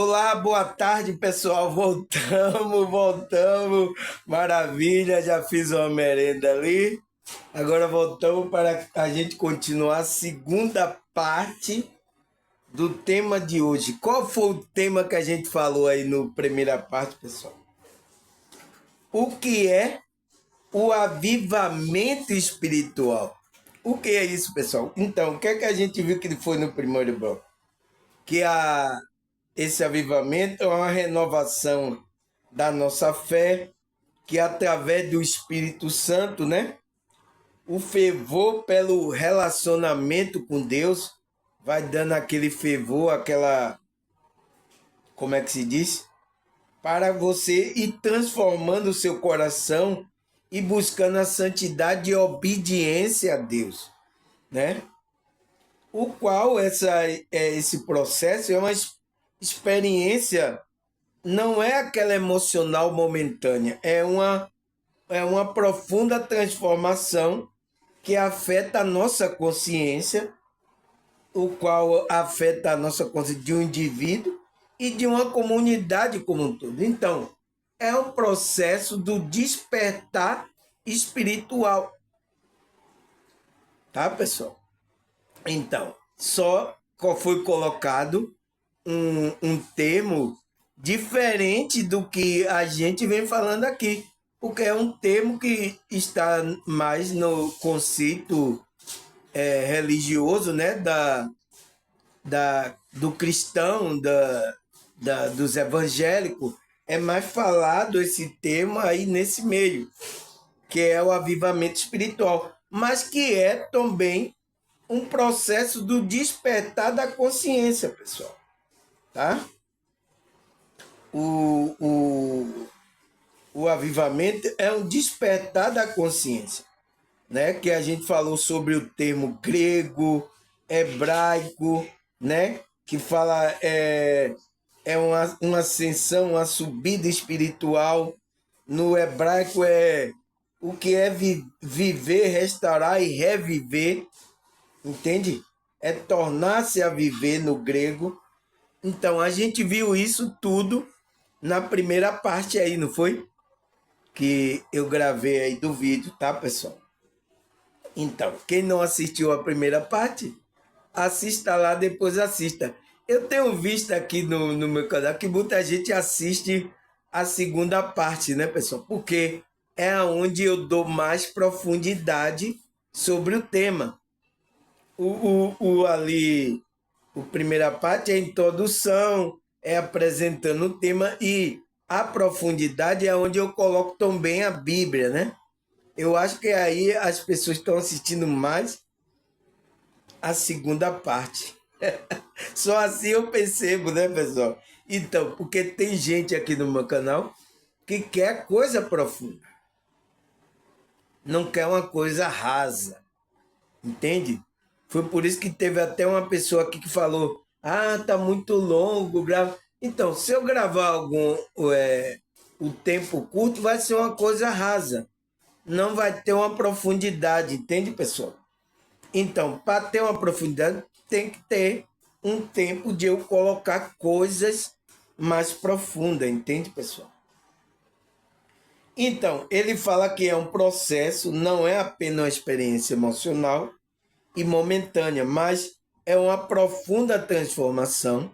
Olá, boa tarde, pessoal. Voltamos. Maravilha, já fiz uma merenda ali. Agora voltamos para a gente continuar a segunda parte do tema de hoje. Qual foi o tema que a gente falou aí no primeira parte, pessoal? O que é o avivamento espiritual? O que é isso, pessoal? Então, o que é que a gente viu que foi no primeiro bloco? Que esse avivamento é uma renovação da nossa fé, que através do Espírito Santo, né? O fervor pelo relacionamento com Deus vai dando aquele fervor, aquela, como é que se diz? Para você ir transformando o seu coração e buscando a santidade e obediência a Deus, né? O qual esse processo é uma experiência, não é aquela emocional momentânea, é uma profunda transformação que afeta a nossa consciência, o qual afeta a nossa consciência de um indivíduo e de uma comunidade como um todo. Então, é um processo do despertar espiritual. Tá, pessoal? Então, só foi colocado um termo diferente do que a gente vem falando aqui, porque é um termo que está mais no conceito religioso, né, do cristão, dos evangélicos. É mais falado esse termo aí nesse meio, que é o avivamento espiritual, mas que é também um processo do despertar da consciência, pessoal, tá? O avivamento é um despertar da consciência, né? Que a gente falou sobre o termo grego, hebraico, né? Que fala uma ascensão, uma subida espiritual. No hebraico é o que é viver, restaurar e reviver, entende? É tornar-se a viver no grego. Então, a gente viu isso tudo na primeira parte aí, não foi? Que eu gravei aí do vídeo, tá, pessoal? Então, quem não assistiu a primeira parte, assista lá, depois assista. Eu tenho visto aqui no meu canal que muita gente assiste a segunda parte, né, pessoal? Porque é onde eu dou mais profundidade sobre o tema. A primeira parte é a introdução, é apresentando o tema, e a profundidade é onde eu coloco também a Bíblia, né? Eu acho que aí as pessoas estão assistindo mais a segunda parte. Só assim eu percebo, né, pessoal? Então, porque tem gente aqui no meu canal que quer coisa profunda, não quer uma coisa rasa, entende? Foi por isso que teve até uma pessoa aqui que falou: ah, tá muito longo, grava. Então, se eu gravar o tempo curto, vai ser uma coisa rasa. Não vai ter uma profundidade, entende, pessoal? Então, para ter uma profundidade, tem que ter um tempo de eu colocar coisas mais profundas, entende, pessoal? Então, ele fala que é um processo, não é apenas uma experiência emocional e momentânea, mas é uma profunda transformação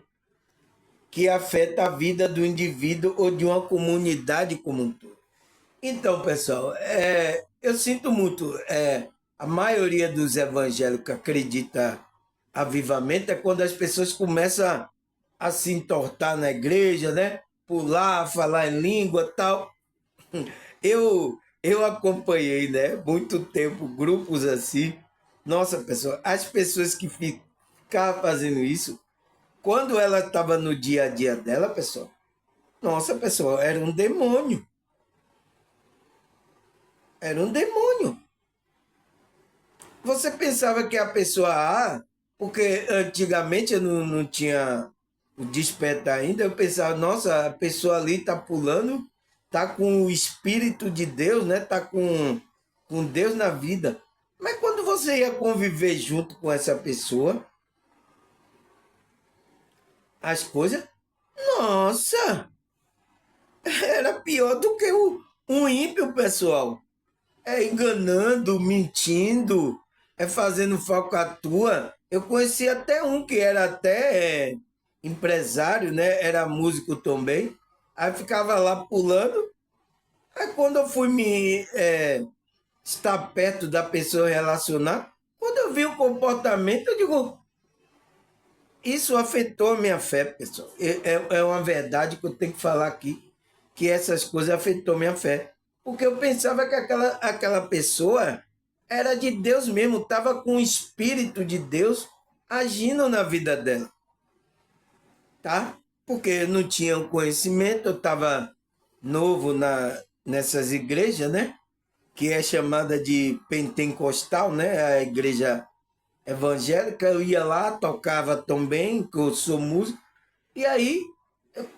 que afeta a vida do indivíduo ou de uma comunidade como um todo. Então, pessoal, eu sinto muito, a maioria dos evangélicos acredita avivamento é quando as pessoas começam a se entortar na igreja, né? Pular, falar em língua, tal. Eu acompanhei, né, muito tempo grupos assim. Nossa, pessoal, as pessoas que ficavam fazendo isso, quando ela estava no dia a dia dela, pessoal, nossa, pessoal, era um demônio. Era um demônio. Você pensava que a pessoa, porque antigamente eu não tinha o despertar ainda, eu pensava, nossa, a pessoa ali está pulando, está com o Espírito de Deus, né? Está com Deus na vida. Mas quando você ia conviver junto com essa pessoa, as coisas, Nossa, era pior do que um ímpio, pessoal. É enganando, mentindo, é fazendo falcatrua. Eu conheci até um que era até empresário, né? Era músico também. Aí ficava lá pulando. Aí quando eu fui estar perto da pessoa relacionar, quando eu vi o comportamento, eu digo, isso afetou a minha fé, pessoal. É uma verdade que eu tenho que falar aqui, que essas coisas afetou minha fé. Porque eu pensava que aquela pessoa era de Deus mesmo, estava com o Espírito de Deus agindo na vida dela, tá? Porque eu não tinha o conhecimento, eu estava novo nessas igrejas, né? Que é chamada de pentecostal, né? A igreja evangélica. Eu ia lá, tocava também, que eu sou músico, e aí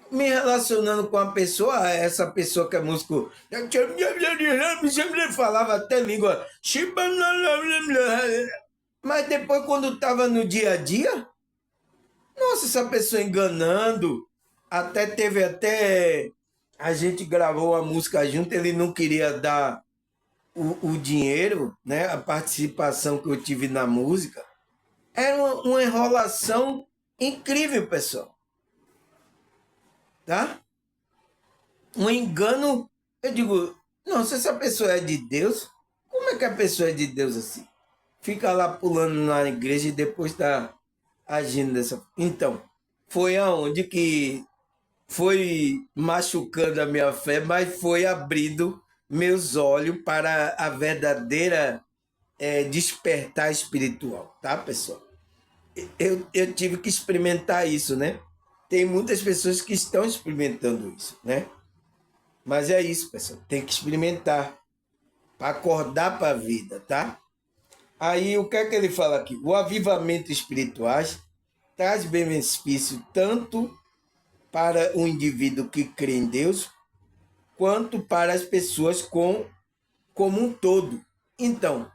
me relacionando com a pessoa, essa pessoa que é músico, falava até língua, mas depois quando estava no dia a dia, nossa, essa pessoa enganando, até a gente gravou a música junto, ele não queria dar o dinheiro, né, a participação que eu tive na música, era uma enrolação incrível, pessoal, tá? Um engano, eu digo, não, se essa pessoa é de Deus, como é que a pessoa é de Deus assim? Fica lá pulando na igreja e depois está agindo dessa forma. Então, foi aonde que foi machucando a minha fé, mas foi abrindo meus olhos para a verdadeira despertar espiritual, tá, pessoal? Eu tive que experimentar isso, né? Tem muitas pessoas que estão experimentando isso, né? Mas é isso, pessoal. Tem que experimentar para acordar para a vida, tá? Aí o que é que ele fala aqui? O avivamento espiritual traz benefício tanto para o indivíduo que crê em Deus, quanto para as pessoas como um todo. Então,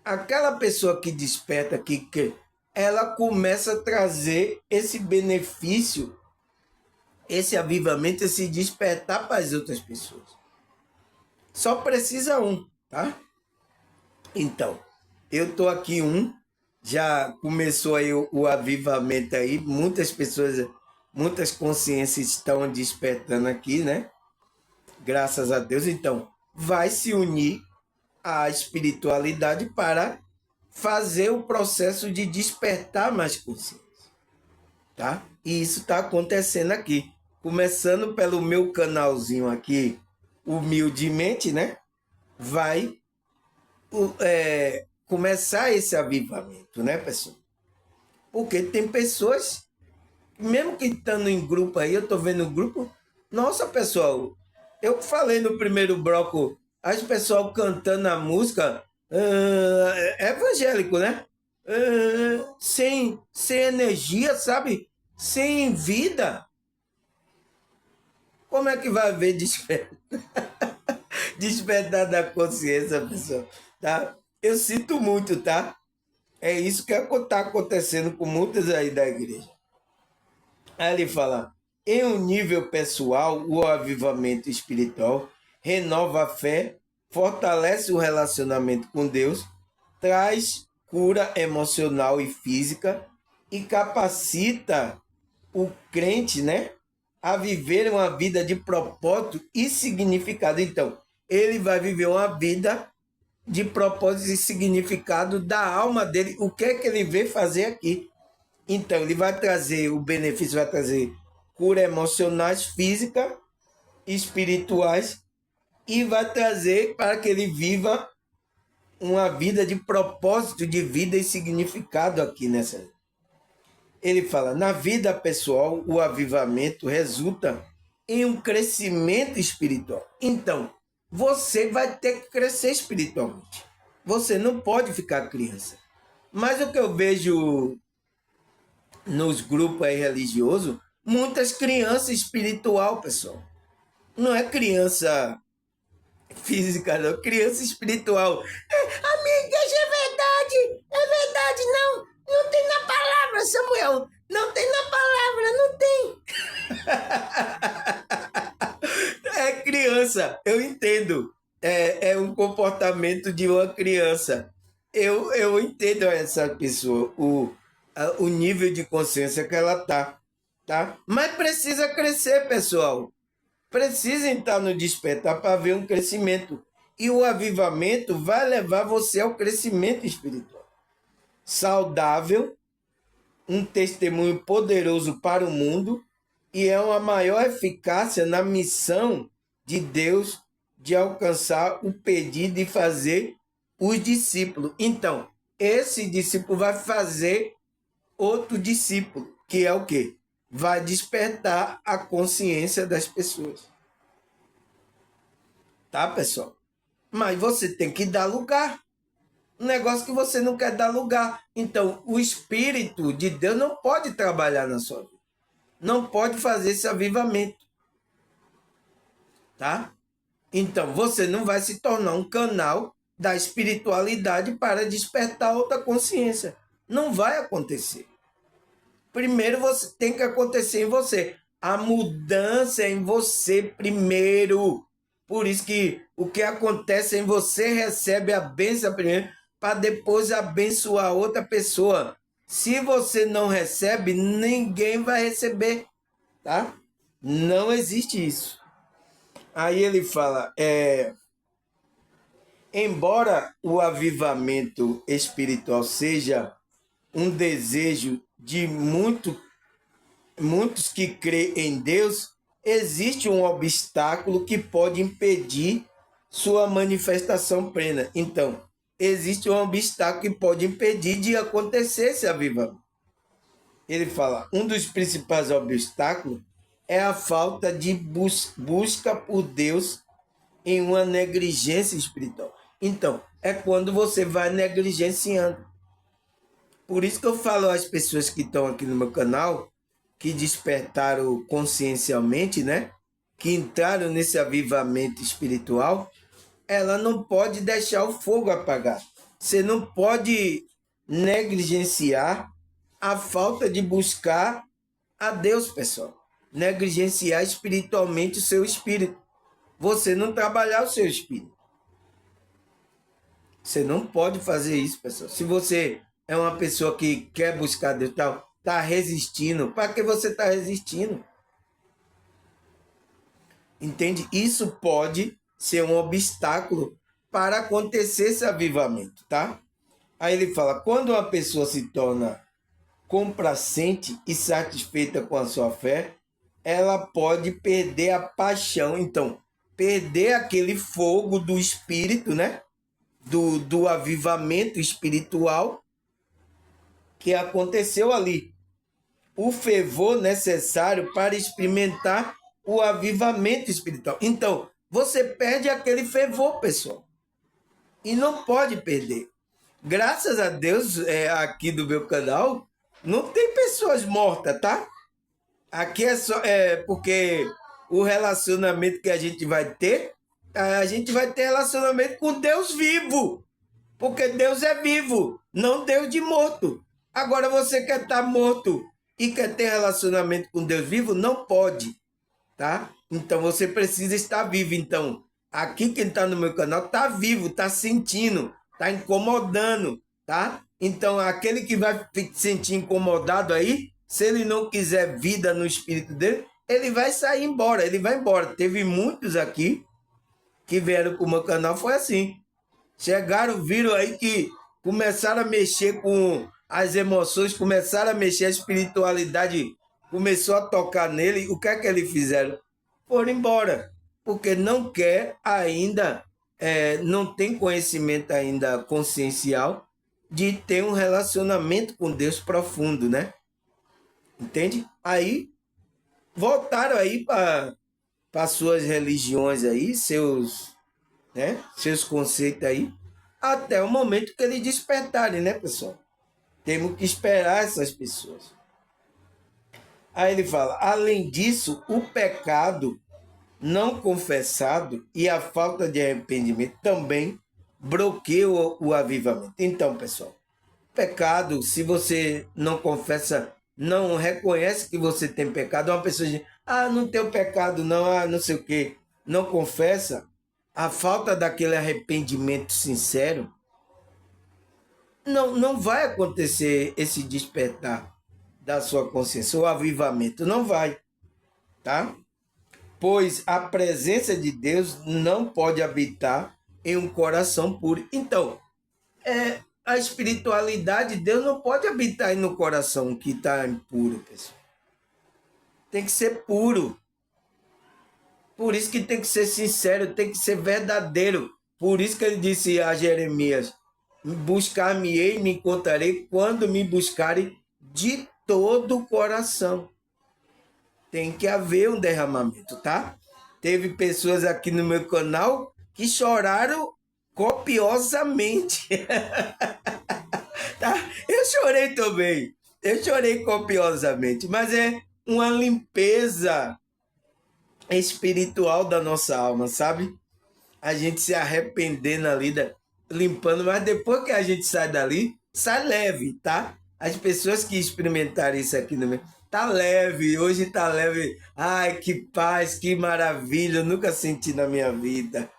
aquela pessoa que desperta, que crê, ela começa a trazer esse benefício, esse avivamento, esse despertar para as outras pessoas. Só precisa um, tá? Então, eu tô aqui já começou aí o avivamento aí, muitas pessoas, muitas consciências estão despertando aqui, né? Graças a Deus. Então, vai se unir à espiritualidade para fazer o processo de despertar mais consciência, tá? E isso está acontecendo aqui, começando pelo meu canalzinho aqui, humildemente, né? Vai começar esse avivamento, né, pessoal? Porque tem pessoas, mesmo que estando em grupo aí, eu tô vendo grupo, nossa, pessoal, eu falei no primeiro bloco, as pessoal cantando a música evangélico, né? Sem energia, sabe? Sem vida. Como é que vai haver despertar da consciência, pessoal? Tá? Eu sinto muito, tá? É isso que está acontecendo com muitas aí da igreja. Aí ele fala, em um nível pessoal, o avivamento espiritual renova a fé, fortalece o relacionamento com Deus, traz cura emocional e física e capacita o crente, né, a viver uma vida de propósito e significado. Então, ele vai viver uma vida de propósito e significado da alma dele. O que é que ele veio fazer aqui? Então, ele vai trazer o benefício, vai trazer cura emocionais, física, espirituais, e vai trazer para que ele viva uma vida de propósito de vida e significado aqui nessa. Ele fala, na vida pessoal, o avivamento resulta em um crescimento espiritual. Então, você vai ter que crescer espiritualmente. Você não pode ficar criança. Mas o que eu vejo nos grupos aí religiosos, muitas crianças espiritual, pessoal. Não é criança física, não, criança espiritual. A minha igreja é verdade, não. Não tem na palavra, Samuel. Não tem na palavra, não tem. É criança, eu entendo. É um comportamento de uma criança. Eu entendo essa pessoa, o nível de consciência que ela tá? Mas precisa crescer, pessoal. Precisa entrar no despertar para ver um crescimento. E o avivamento vai levar você ao crescimento espiritual. Saudável, um testemunho poderoso para o mundo e é uma maior eficácia na missão de Deus de alcançar o pedido e fazer os discípulos. Então, esse discípulo vai fazer outro discípulo, que é o quê? Vai despertar a consciência das pessoas. Tá, pessoal? Mas você tem que dar lugar. Um negócio que você não quer dar lugar. Então, o Espírito de Deus não pode trabalhar na sua vida. Não pode fazer esse avivamento. Tá? Então, você não vai se tornar um canal da espiritualidade para despertar outra consciência. Não vai acontecer. Primeiro você tem que acontecer em você. A mudança é em você primeiro. Por isso que o que acontece é em você recebe a bênção primeiro para depois abençoar outra pessoa. Se você não recebe, ninguém vai receber, tá? Não existe isso. Aí ele fala, embora o avivamento espiritual seja um desejo de muitos que creem em Deus, existe um obstáculo que pode impedir sua manifestação plena. Então, existe um obstáculo que pode impedir de acontecer esse avivamento. Ele fala, um dos principais obstáculos é a falta de busca por Deus em uma negligência espiritual. Então, é quando você vai negligenciando. Por isso que eu falo às pessoas que estão aqui no meu canal, que despertaram consciencialmente, né? Que entraram nesse avivamento espiritual, ela não pode deixar o fogo apagar. Você não pode negligenciar a falta de buscar a Deus, pessoal. Negligenciar espiritualmente o seu espírito. Você não trabalhar o seu espírito. Você não pode fazer isso, pessoal. Se você é uma pessoa que quer buscar Deus, tá resistindo, para que você está resistindo? Entende? Isso pode ser um obstáculo para acontecer esse avivamento, tá? Aí ele fala, quando uma pessoa se torna complacente e satisfeita com a sua fé, ela pode perder a paixão. Então, perder aquele fogo do espírito, né? Do avivamento espiritual que aconteceu ali. O fervor necessário para experimentar o avivamento espiritual. Então, você perde aquele fervor, pessoal. E não pode perder. Graças a Deus, aqui do meu canal, não tem pessoas mortas, tá? Aqui é só porque o relacionamento que a gente vai ter relacionamento com Deus vivo. Porque Deus é vivo, não Deus de morto. Agora você quer estar morto e quer ter relacionamento com Deus vivo? Não pode, tá? Então você precisa estar vivo. Então, aqui quem está no meu canal está vivo, está sentindo, está incomodando, tá? Então, aquele que vai se sentir incomodado aí, se ele não quiser vida no espírito dele, ele vai sair embora, ele vai embora. Teve muitos aqui que vieram para o meu canal, foi assim. Chegaram, viram aí que começaram a mexer com as emoções, começaram a mexer, a espiritualidade começou a tocar nele. O que é que eles fizeram? Foram embora, porque não quer ainda, não tem conhecimento ainda consciencial de ter um relacionamento com Deus profundo, né? Entende? Aí voltaram aí para suas religiões aí, seus conceitos aí, até o momento que eles despertarem, né, pessoal? Temos que esperar essas pessoas. Aí ele fala, além disso, o pecado não confessado e a falta de arrependimento também bloqueiam o avivamento. Então, pessoal, pecado, se você não confessa não reconhece que você tem pecado, uma pessoa diz, não tenho pecado não, não sei o quê, não confessa, a falta daquele arrependimento sincero, não vai acontecer esse despertar da sua consciência, o avivamento, não vai, tá? Pois a presença de Deus não pode habitar em um coração puro. Então, a espiritualidade de Deus não pode habitar no coração que está impuro, pessoal. Tem que ser puro. Por isso que tem que ser sincero, tem que ser verdadeiro. Por isso que ele disse a Jeremias, buscar-me-ei e me encontrarei quando me buscarem de todo o coração. Tem que haver um derramamento, tá? Teve pessoas aqui no meu canal que choraram copiosamente. Tá? Eu chorei também. Eu chorei copiosamente, mas é uma limpeza espiritual da nossa alma, sabe? A gente se arrependendo ali, limpando, mas depois que a gente sai dali, sai leve, tá? As pessoas que experimentaram isso aqui no meu, tá leve, hoje tá leve. Ai, que paz, que maravilha, eu nunca senti na minha vida.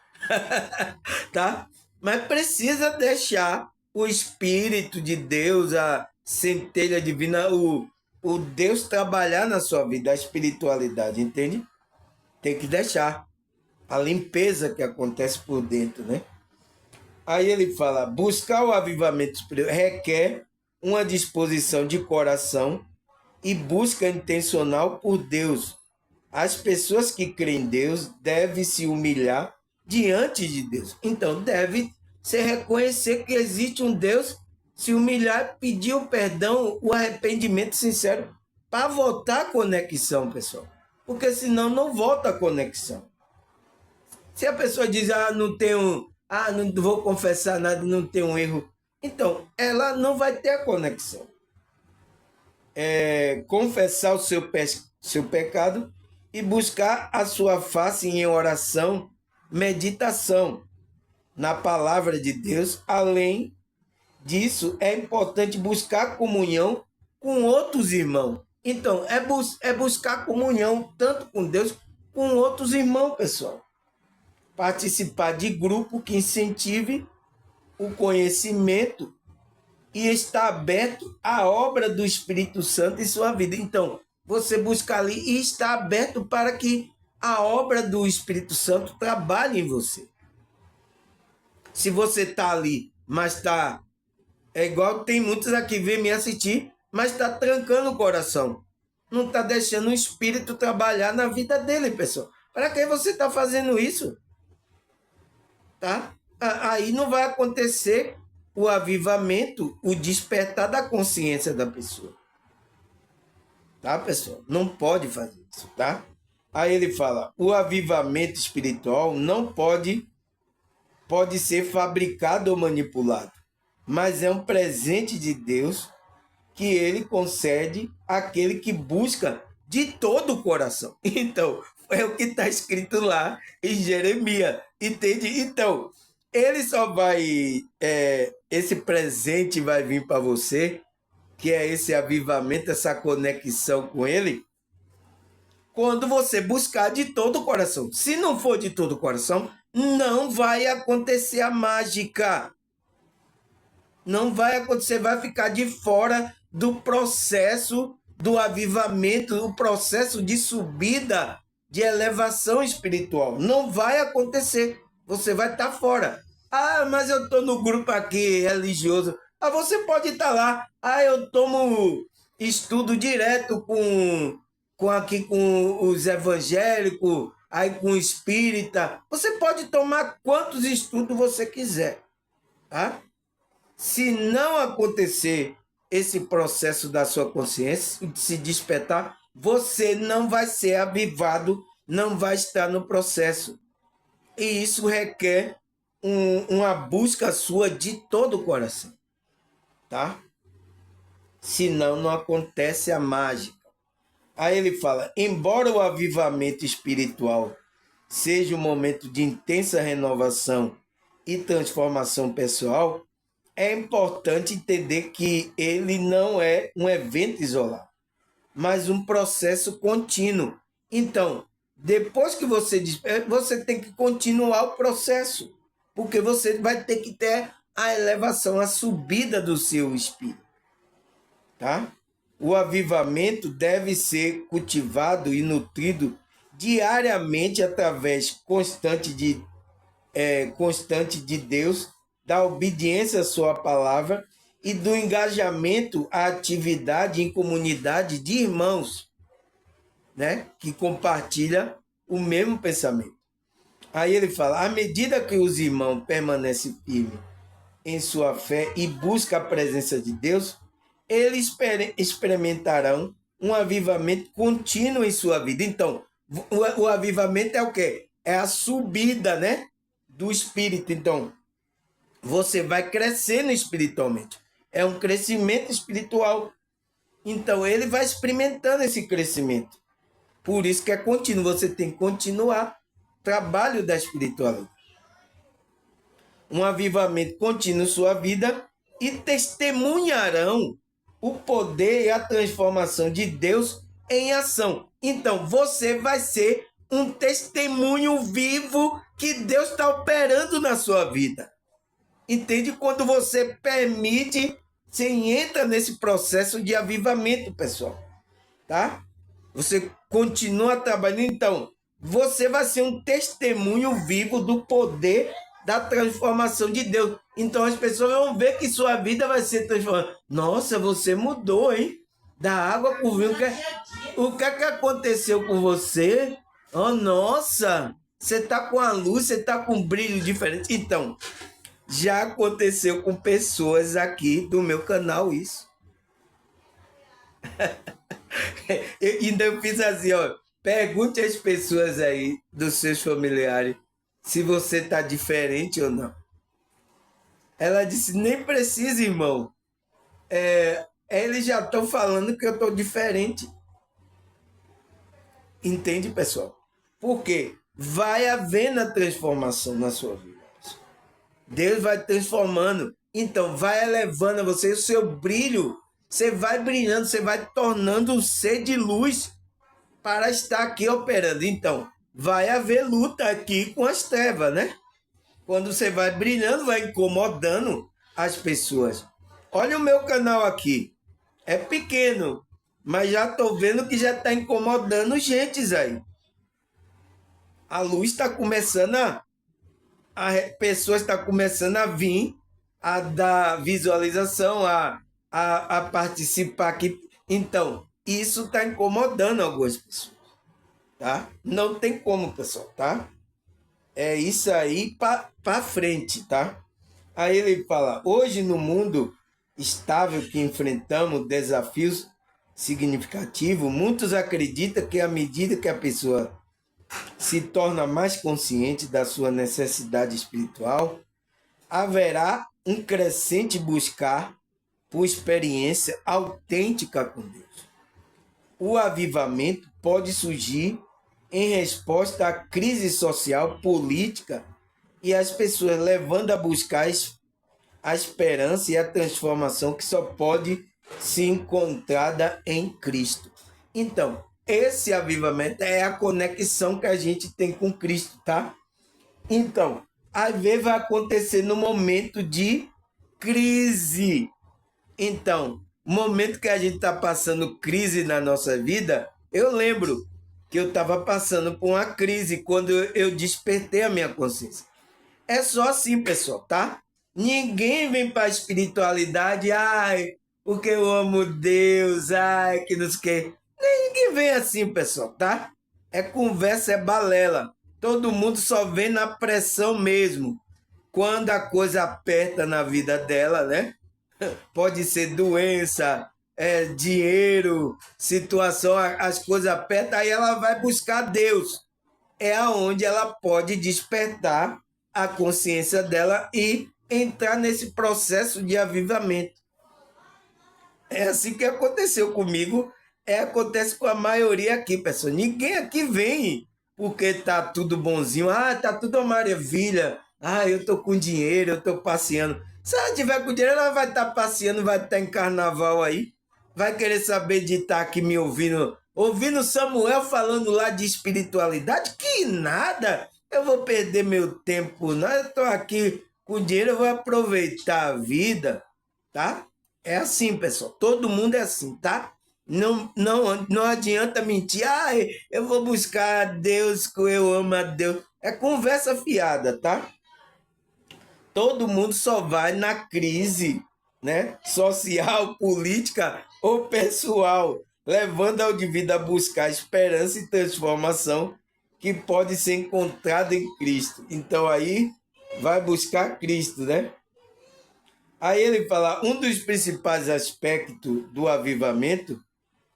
Tá? Mas precisa deixar o Espírito de Deus, a centelha divina, o Deus trabalhar na sua vida, a espiritualidade, entende? Tem que deixar a limpeza que acontece por dentro, né? Aí ele fala, buscar o avivamento espiritual requer uma disposição de coração e busca intencional por Deus. As pessoas que creem em Deus devem se humilhar diante de Deus. Então, deve se reconhecer que existe um Deus, se humilhar, pedir o perdão, o arrependimento sincero, para voltar a conexão, pessoal. Porque senão não volta a conexão. Se a pessoa diz, não tenho, não vou confessar nada, não tenho um erro, então ela não vai ter a conexão. Confessar o seu pecado e buscar a sua face em oração, meditação na palavra de Deus. Além disso, é importante buscar comunhão com outros irmãos. Então, é buscar comunhão tanto com Deus como com outros irmãos, pessoal. Participar de grupo que incentive o conhecimento e está aberto à obra do Espírito Santo em sua vida. Então, você busca ali e está aberto para que a obra do Espírito Santo trabalhe em você. Se você está ali, mas está... É igual tem muitos aqui que vêm me assistir, mas está trancando o coração. Não está deixando o Espírito trabalhar na vida dele, pessoal. Para que você está fazendo isso? Tá? Aí não vai acontecer o avivamento, o despertar da consciência da pessoa. Tá, pessoal? Não pode fazer isso, tá? Aí ele fala, o avivamento espiritual não pode ser fabricado ou manipulado, mas é um presente de Deus que ele concede àquele que busca de todo o coração. Então, é o que está escrito lá em Jeremias, entende? Então, ele só vai, esse presente vai vir para você, que é esse avivamento, essa conexão com ele, quando você buscar de todo o coração. Se não for de todo o coração, não vai acontecer a mágica. Não vai acontecer, vai ficar de fora do processo do avivamento, o processo de subida, de elevação espiritual. Não vai acontecer. Você vai estar fora. Mas eu estou no grupo aqui religioso. Você pode estar lá. Eu tomo estudo direto com os evangélicos, aí com o espírita. Você pode tomar quantos estudos você quiser, tá? Se não acontecer esse processo da sua consciência, de se despertar, você não vai ser avivado, não vai estar no processo. E isso requer uma busca sua de todo o coração, tá? Senão não acontece a mágica. Aí ele fala, embora o avivamento espiritual seja um momento de intensa renovação e transformação pessoal, é importante entender que ele não é um evento isolado. mas um processo contínuo. Então, depois que você desperta, você tem que continuar o processo, porque você vai ter que ter a elevação, a subida do seu espírito, tá? O avivamento deve ser cultivado e nutrido diariamente através constante de Deus, da obediência à sua palavra e do engajamento à atividade em comunidade de irmãos, né, que compartilha o mesmo pensamento. Aí ele fala, à medida que os irmãos permanecem firmes em sua fé e buscam a presença de Deus, eles experimentarão um avivamento contínuo em sua vida. Então, o avivamento é o quê? É a subida, né, do espírito. Então, você vai crescendo espiritualmente. É um crescimento espiritual. Então, ele vai experimentando esse crescimento. Por isso que é contínuo. Você tem que continuar o trabalho da espiritualidade. Um avivamento contínuo em sua vida e testemunharão o poder e a transformação de Deus em ação. Então, você vai ser um testemunho vivo que Deus está operando na sua vida. Entende? Quando você permite, você entra nesse processo de avivamento, pessoal. Tá? Você continua trabalhando. Então, você vai ser um testemunho vivo do poder da transformação de Deus. Então, as pessoas vão ver que sua vida vai ser transformada. Nossa, você mudou, hein? Da água para o vinho. O que é que aconteceu com você? Oh, nossa! Você está com a luz, você está com um brilho diferente. Então, já aconteceu com pessoas aqui do meu canal isso. Eu fiz assim, ó. Pergunte às pessoas aí, dos seus familiares, se você tá diferente ou não. Ela disse, nem precisa, irmão. Eles já estão falando que eu tô diferente. Entende, pessoal? Porque vai havendo a transformação na sua vida. Deus vai transformando. Então, vai elevando a você o seu brilho. Você vai brilhando, você vai tornando um ser de luz para estar aqui operando. Então, vai haver luta aqui com as trevas, né? Quando você vai brilhando, vai incomodando as pessoas. Olha o meu canal aqui. É pequeno, mas já estou vendo que já está incomodando gente aí. A luz está começando a pessoas estão começando a vir, a dar visualização, a participar aqui. Então, isso está incomodando algumas pessoas, tá? Não tem como, pessoal, tá? É isso aí para frente, tá? Aí ele fala, hoje no mundo estável que enfrentamos desafios significativos, muitos acreditam que à medida que a pessoa se torna mais consciente da sua necessidade espiritual, haverá um crescente buscar por experiência autêntica com Deus. O avivamento pode surgir em resposta à crise social, política e as pessoas levando a buscar a esperança e a transformação que só pode ser encontrada em Cristo. Então, esse avivamento é a conexão que a gente tem com Cristo, tá? Então, às vezes vai acontecer no momento de crise. Então, momento que a gente está passando crise na nossa vida, eu lembro que eu estava passando por uma crise quando eu despertei a minha consciência. É só assim, pessoal, tá? Ninguém vem para a espiritualidade, ai, porque eu amo Deus, ai, que não sei o quê. Ninguém vem assim, pessoal, tá? É conversa, é balela. Todo mundo só vem na pressão mesmo. Quando a coisa aperta na vida dela, né? Pode ser doença, dinheiro, situação, as coisas apertam, aí ela vai buscar Deus. É aonde ela pode despertar a consciência dela e entrar nesse processo de avivamento. É assim que aconteceu comigo, acontece com a maioria aqui, pessoal. Ninguém aqui vem porque tá tudo bonzinho, tá tudo uma maravilha, eu tô com dinheiro, eu tô passeando. Se ela tiver com dinheiro, ela vai estar passeando, vai estar em carnaval aí. vai querer saber de estar aqui me ouvindo Samuel falando lá de espiritualidade? Que nada! Eu vou perder meu tempo, não. Eu estou aqui com dinheiro, eu vou aproveitar a vida, tá? É assim, pessoal. Todo mundo é assim, tá? Não adianta mentir. Ah, eu vou buscar Deus, que eu amo a Deus. É conversa fiada, tá? Todo mundo só vai na crise, né? Social, política ou pessoal, levando ao indivíduo a buscar esperança e transformação que pode ser encontrada em Cristo. Então aí vai buscar Cristo, né? Aí ele fala, um dos principais aspectos do avivamento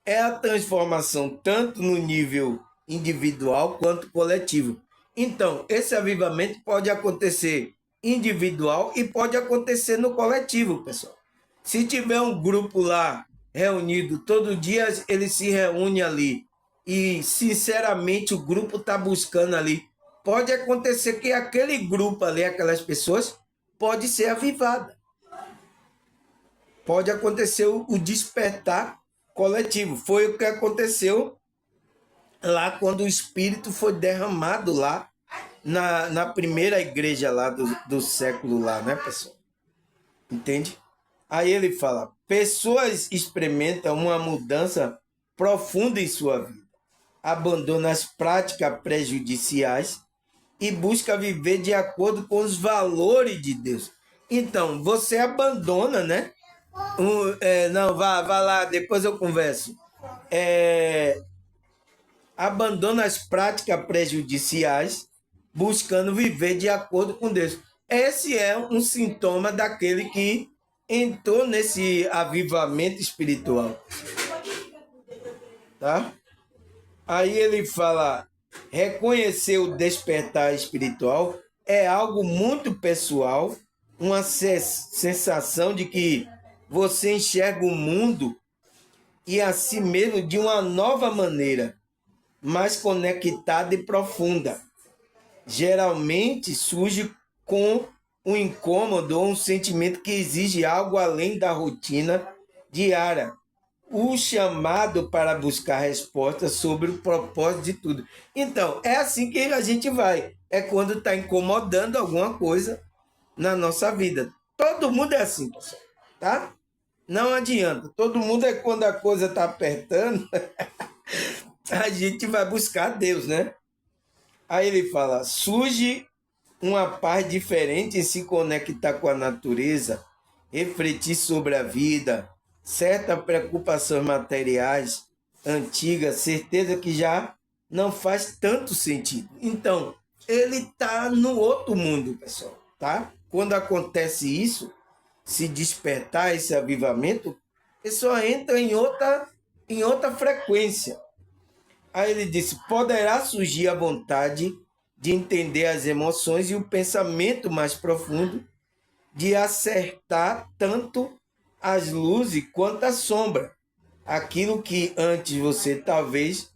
é a transformação tanto no nível individual quanto coletivo. Então, esse avivamento pode acontecer individual e pode acontecer no coletivo, pessoal. Se tiver um grupo lá reunido, todo dia ele se reúne ali e, sinceramente, o grupo está buscando ali. Pode acontecer que aquele grupo ali, aquelas pessoas, pode ser avivada. Pode acontecer o despertar coletivo. Foi o que aconteceu lá quando o Espírito foi derramado lá na primeira igreja lá do século lá, né, pessoal? Entende? Aí ele fala, pessoas experimentam uma mudança profunda em sua vida, abandonam as práticas prejudiciais e busca viver de acordo com os valores de Deus. Então, você abandona, né? Não, vá lá, depois eu converso. Abandona as práticas prejudiciais, buscando viver de acordo com Deus. Esse é um sintoma daquele que entrou nesse avivamento espiritual. Tá? Aí ele fala, reconhecer o despertar espiritual é algo muito pessoal, uma sensação de que você enxerga o mundo e a si mesmo de uma nova maneira, mais conectada e profunda. Geralmente surge com um incômodo ou um sentimento que exige algo além da rotina diária. O chamado para buscar respostas sobre o propósito de tudo. Então, é assim que a gente vai. É quando está incomodando alguma coisa na nossa vida. Todo mundo é assim, pessoal, tá? Não adianta. Todo mundo é quando a coisa está apertando, a gente vai buscar Deus, né? Aí ele fala, surge uma paz diferente em se conectar com a natureza, refletir sobre a vida, certas preocupações materiais antigas, certeza que já não faz tanto sentido. Então, ele está no outro mundo, pessoal, tá? Quando acontece isso, se despertar esse avivamento, a pessoa entra em outra frequência. Aí ele disse, poderá surgir a vontade de entender as emoções e o pensamento mais profundo, de acertar tanto as luzes quanto a sombra, aquilo que antes você talvez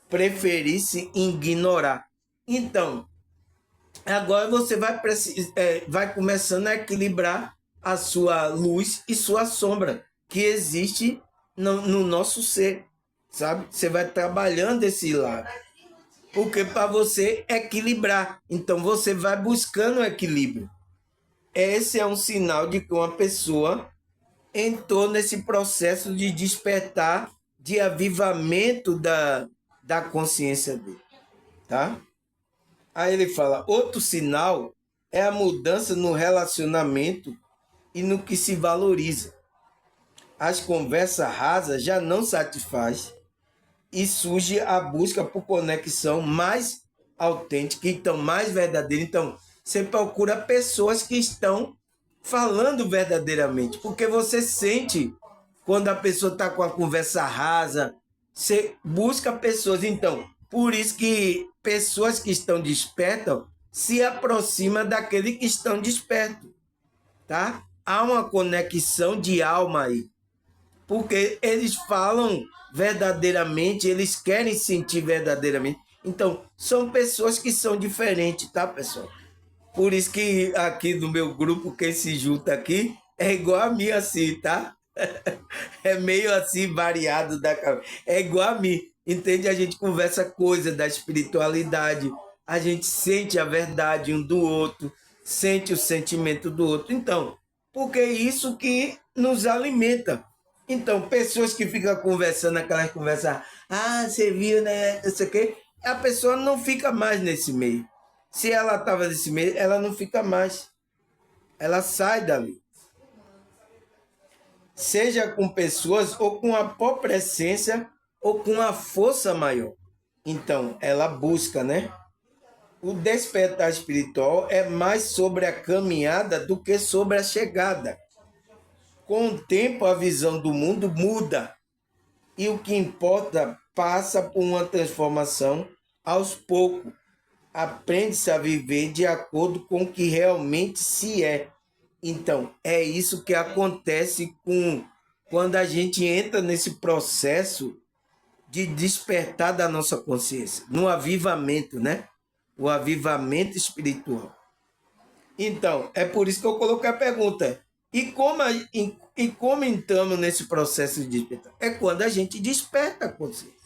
preferisse ignorar. Então, agora você vai começando a equilibrar a sua luz e sua sombra, que existe no nosso ser, sabe? Você vai trabalhando esse lado, porque para você equilibrar, então você vai buscando o equilíbrio. Esse é um sinal de que uma pessoa entrou nesse processo de despertar, de avivamento da consciência dele, tá? Aí ele fala, outro sinal é a mudança no relacionamento e no que se valoriza. As conversas rasas já não satisfaz e surge a busca por conexão mais autêntica, então mais verdadeira. Então, você procura pessoas que estão falando verdadeiramente, porque você sente quando a pessoa está com a conversa rasa, você busca pessoas. Então, por isso que pessoas que estão despertas se aproximam daqueles que estão despertos, tá? Há uma conexão de alma aí, porque eles falam verdadeiramente, eles querem sentir verdadeiramente. Então, são pessoas que são diferentes, tá, pessoal? Por isso que aqui no meu grupo, quem se junta aqui é igual a mim assim, tá? É meio assim, variado da cabeça. É igual a mim, entende? A gente conversa coisa da espiritualidade, a gente sente a verdade um do outro, sente o sentimento do outro. Então, porque é isso que nos alimenta. Então, pessoas que ficam conversando, aquelas conversas, você viu, né? Não sei o quê, a pessoa não fica mais nesse meio. Se ela estava nesse meio, ela não fica mais. Ela sai dali. Seja com pessoas ou com a própria essência ou com a força maior. Então, ela busca, né? O despertar espiritual é mais sobre a caminhada do que sobre a chegada. Com o tempo, a visão do mundo muda e o que importa passa por uma transformação aos poucos. Aprende-se a viver de acordo com o que realmente se é. Então, é isso que acontece quando a gente entra nesse processo de despertar da nossa consciência, no avivamento, né? O avivamento espiritual. Então, é por isso que eu coloquei a pergunta. E como entramos nesse processo de despertar? É quando a gente desperta a consciência.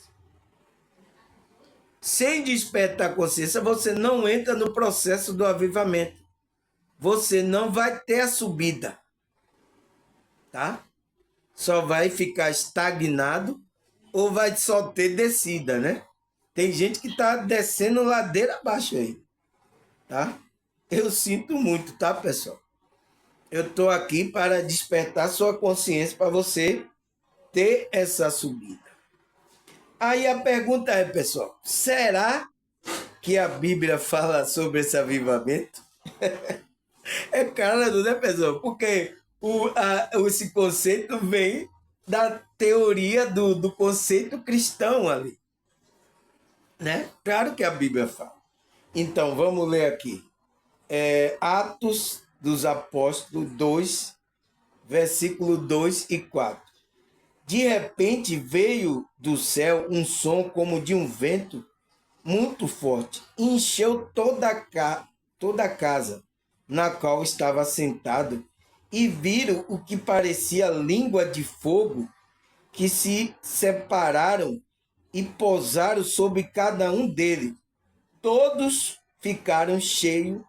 Sem despertar a consciência, você não entra no processo do avivamento. Você não vai ter a subida, tá? Só vai ficar estagnado ou vai só ter descida, né? Tem gente que tá descendo ladeira abaixo aí, tá? Eu sinto muito, tá, pessoal? Eu tô aqui para despertar sua consciência para você ter essa subida. Aí a pergunta é, pessoal, será que a Bíblia fala sobre esse avivamento? É claro, né, pessoal? Porque esse conceito vem da teoria do conceito cristão ali, né? Claro que a Bíblia fala. Então, vamos ler aqui. Atos dos Apóstolos 2, versículo 2 e 4. De repente veio do céu um som como de um vento muito forte, e encheu toda a casa na qual estava sentado, e viram o que parecia língua de fogo, que se separaram e pousaram sobre cada um deles. Todos ficaram cheios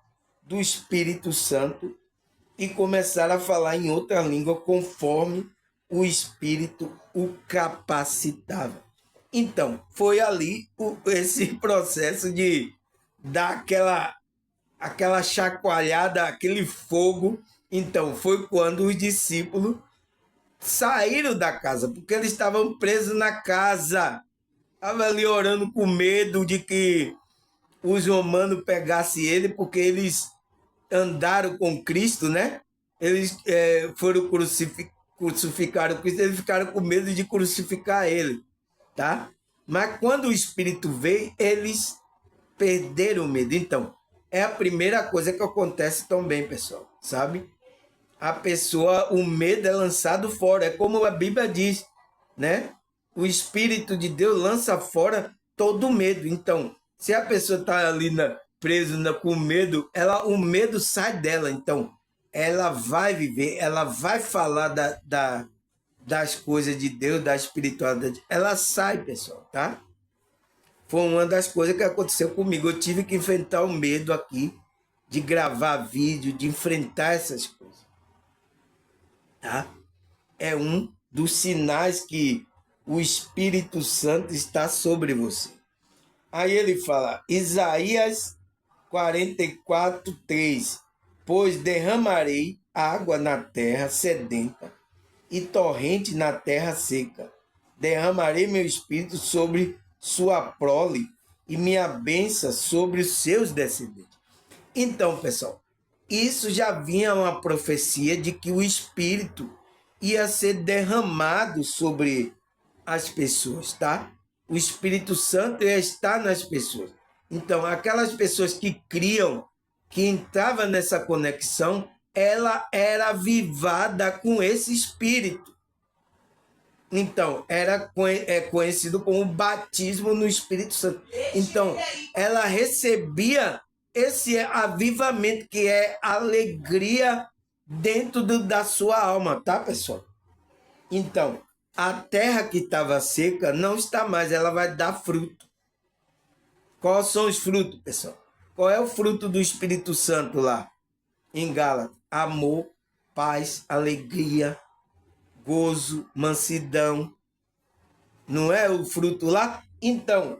do Espírito Santo e começaram a falar em outra língua conforme o Espírito o capacitava. Então, foi ali esse processo de dar aquela chacoalhada, aquele fogo. Então, foi quando os discípulos saíram da casa, porque eles estavam presos na casa. Estavam ali orando com medo de que os romanos pegassem ele, porque eles andaram com Cristo, né? Eles foram crucificaram Cristo, eles ficaram com medo de crucificar ele, tá? Mas quando o Espírito veio, eles perderam o medo. Então, é a primeira coisa que acontece também, pessoal, sabe? A pessoa, o medo é lançado fora, é como a Bíblia diz, né? O Espírito de Deus lança fora todo medo. Então, se a pessoa está ali presa com medo, o medo sai dela. Então, ela vai viver, ela vai falar das coisas de Deus, da espiritualidade. Ela sai, pessoal, tá? Foi uma das coisas que aconteceu comigo. Eu tive que enfrentar o medo aqui de gravar vídeo, de enfrentar essas coisas, tá? É um dos sinais que o Espírito Santo está sobre você. Aí ele fala, Isaías 44, 3. Pois derramarei água na terra sedenta e torrente na terra seca. Derramarei meu espírito sobre sua prole e minha bênção sobre os seus descendentes. Então, pessoal, isso já vinha uma profecia de que o espírito ia ser derramado sobre as pessoas, tá? O Espírito Santo ia estar nas pessoas. Então, aquelas pessoas que criam, que entravam nessa conexão, ela era avivada com esse Espírito. Então, é conhecido como batismo no Espírito Santo. Então, ela recebia esse avivamento, que é alegria dentro da sua alma, tá, pessoal? Então, a terra que estava seca não está mais, ela vai dar fruto. Quais são os frutos, pessoal? Qual é o fruto do Espírito Santo lá em Gálatas? Amor, paz, alegria, gozo, mansidão. Não é o fruto lá? Então,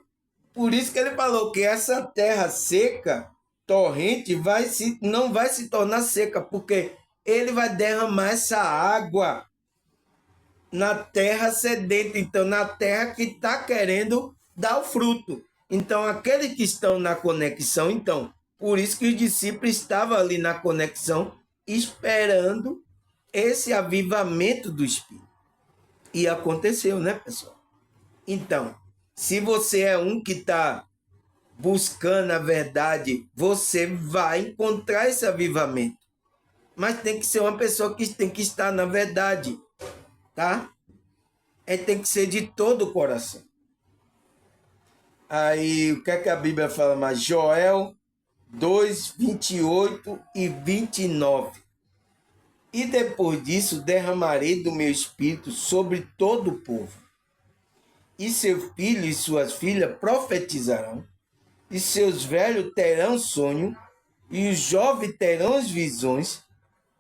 por isso que ele falou que essa terra seca, torrente, não vai se tornar seca, porque ele vai derramar essa água na terra sedenta, então na terra que está querendo dar o fruto. Então, aqueles que estão na conexão, então, por isso que os discípulos estavam ali na conexão, esperando esse avivamento do Espírito. E aconteceu, né, pessoal? Então, se você é um que está buscando a verdade, você vai encontrar esse avivamento. Mas tem que ser uma pessoa que tem que estar na verdade, tá? Tem que ser de todo o coração. Aí, o que é que a Bíblia fala mais? Joel 2, 28 e 29. E depois disso derramarei do meu espírito sobre todo o povo. E seu filho e suas filhas profetizarão, e seus velhos terão sonho, e os jovens terão as visões,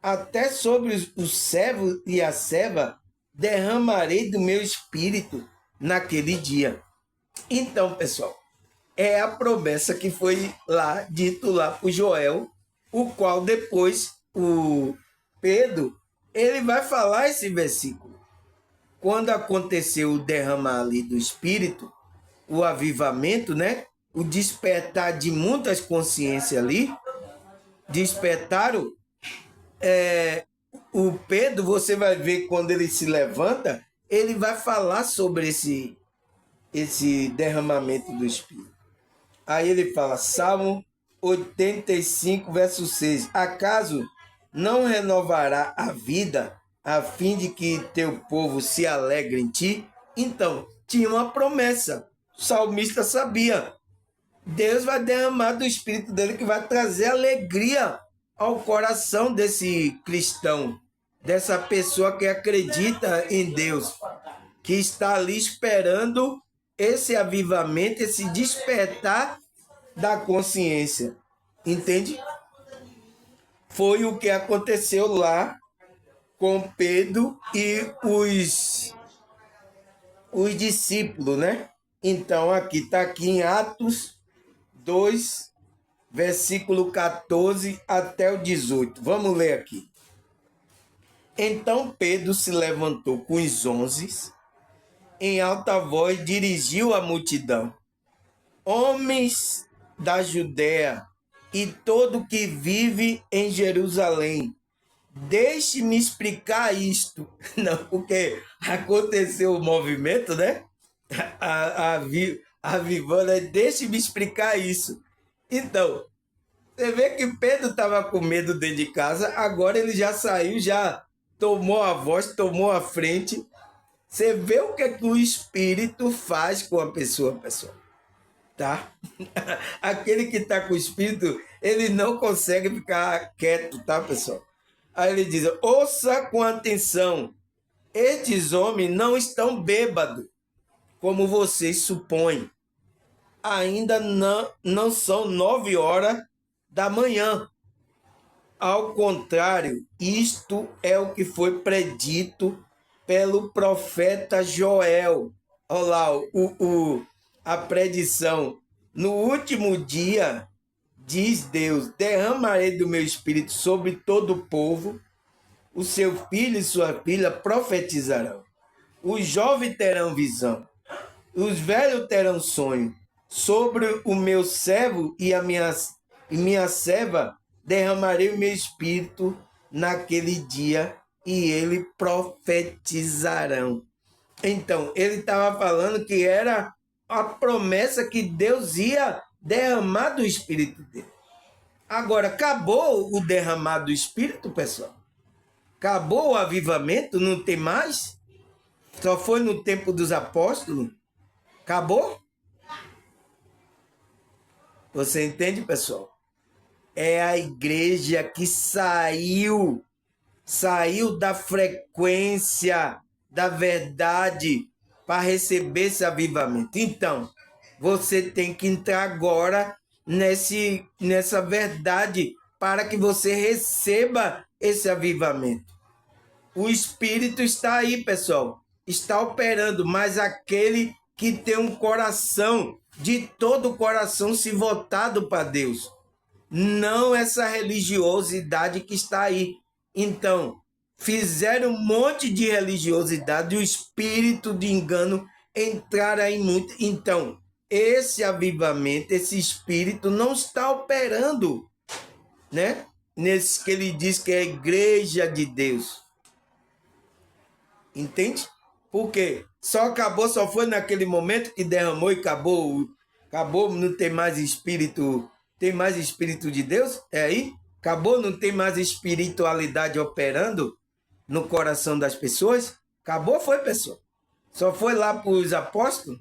até sobre os servos e a serva derramarei do meu espírito naquele dia. Então, pessoal, é a promessa que foi lá dito lá para Joel, o qual depois o Pedro ele vai falar esse versículo. Quando aconteceu o derramar ali do Espírito, o avivamento, né? O despertar de muitas consciências ali, despertaram. O Pedro, você vai ver quando ele se levanta, ele vai falar sobre esse derramamento do Espírito. Aí ele fala, Salmo 85, verso 6. Acaso não renovará a vida a fim de que teu povo se alegre em ti? Então, tinha uma promessa. O salmista sabia. Deus vai derramar do Espírito dele que vai trazer alegria ao coração desse cristão, dessa pessoa que acredita em Deus, que está ali esperando esse avivamento, esse despertar da consciência. Entende? Foi o que aconteceu lá com Pedro e os discípulos, né? Então, está aqui em Atos 2, versículo 14 até o 18. Vamos ler aqui. Então Pedro se levantou com os 11, em alta voz dirigiu a multidão. Homens da Judéia e todo que vive em Jerusalém, deixe-me explicar isto. Não, porque aconteceu o movimento, né? A Vivana, deixe-me explicar isso. Então, você vê que Pedro estava com medo dentro de casa, agora ele já saiu, já tomou a voz, tomou a frente. Você vê o que é que o Espírito faz com a pessoa, pessoal. Tá? Aquele que está com o Espírito, ele não consegue ficar quieto, tá, pessoal? Aí ele diz, ouça com atenção, estes homens não estão bêbados, como vocês supõem. Ainda não são 9 horas da manhã. Ao contrário, isto é o que foi predito pelo profeta Joel. Olha lá, a predição. No último dia, diz Deus, derramarei do meu espírito sobre todo o povo, o seu filho e sua filha profetizarão. Os jovens terão visão, os velhos terão sonho. Sobre o meu servo e minha serva derramarei o meu espírito naquele dia e ele profetizarão. Então, ele estava falando que era a promessa que Deus ia derramar do espírito dele. Agora, acabou o derramar do espírito, pessoal? Acabou o avivamento? Não tem mais? Só foi no tempo dos apóstolos? Acabou? Você entende, pessoal? É a igreja que saiu da frequência da verdade para receber esse avivamento. Então, você tem que entrar agora nessa verdade para que você receba esse avivamento. O Espírito está aí, pessoal. Está operando, mas aquele que tem um coração, de todo o coração, se voltado para Deus. Não essa religiosidade que está aí. Então, fizeram um monte de religiosidade e o espírito de engano entrar aí muito. Então, esse avivamento, esse espírito não está operando, né? Nesse que ele diz que é a igreja de Deus. Entende? Porque só foi naquele momento que derramou e acabou, não tem mais espírito, tem mais espírito de Deus? É aí? Acabou, não tem mais espiritualidade operando no coração das pessoas? Acabou, foi, pessoal. Só foi lá para os apóstolos?